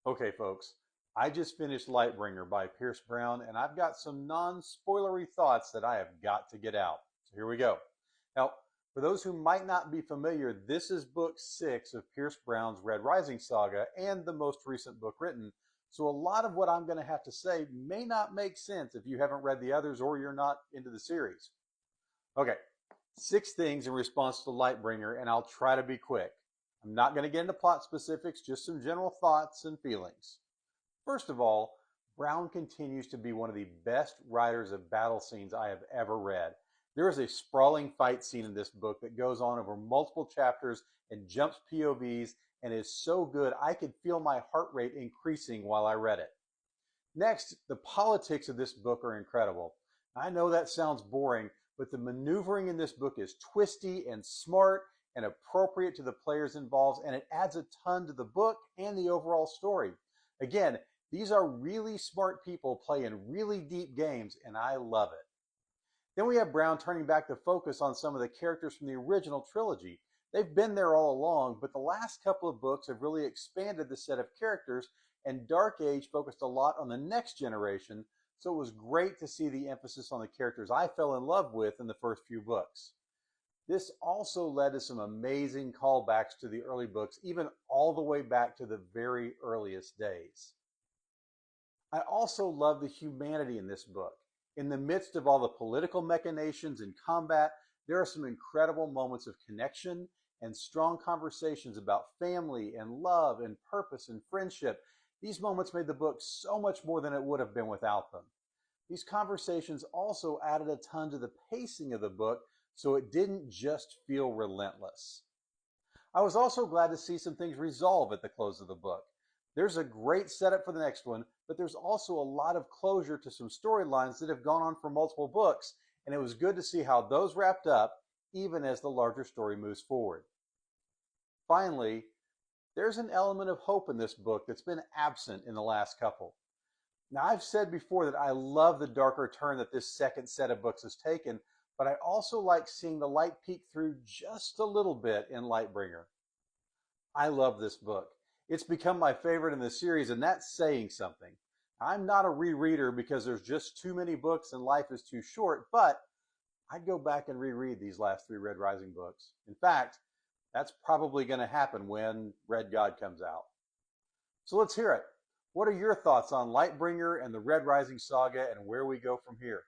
Okay, folks, I just finished Lightbringer by Pierce Brown, and I've got some non-spoilery thoughts that I have got to get out. So here we go. Now, for those who might not be familiar, this is book 6 of Pierce Brown's Red Rising saga and the most recent book written. So a lot of what I'm going to have to say may not make sense if you haven't read the others or you're not into the series. Okay, 6 things in response to Lightbringer, and I'll try to be quick. I'm not going to get into plot specifics, just some general thoughts and feelings. First of all, Brown continues to be one of the best writers of battle scenes I have ever read. There is a sprawling fight scene in this book that goes on over multiple chapters and jumps POVs and is so good I could feel my heart rate increasing while I read it. Next, the politics of this book are incredible. I know that sounds boring, but the maneuvering in this book is twisty and smart and appropriate to the players involved, and it adds a ton to the book and the overall story. Again, these are really smart people playing really deep games, and I love it. Then we have Brown turning back the focus on some of the characters from the original trilogy. They've been there all along, but the last couple of books have really expanded the set of characters, and Dark Age focused a lot on the next generation, so it was great to see the emphasis on the characters I fell in love with in the first few books. This also led to some amazing callbacks to the early books, even all the way back to the very earliest days. I also love the humanity in this book. In the midst of all the political machinations and combat, there are some incredible moments of connection and strong conversations about family and love and purpose and friendship. These moments made the book so much more than it would have been without them. These conversations also added a ton to the pacing of the book, so it didn't just feel relentless. I was also glad to see some things resolve at the close of the book. There's a great setup for the next one, but there's also a lot of closure to some storylines that have gone on for multiple books, and it was good to see how those wrapped up, even as the larger story moves forward. Finally, there's an element of hope in this book that's been absent in the last couple. Now, I've said before that I love the darker turn that this second set of books has taken, but I also like seeing the light peek through just a little bit in Lightbringer. I love this book. It's become my favorite in the series, and that's saying something. I'm not a rereader because there's just too many books and life is too short, but I'd go back and reread these last 3 Red Rising books. In fact, that's probably going to happen when Red God comes out. So let's hear it. What are your thoughts on Lightbringer and the Red Rising saga and where we go from here?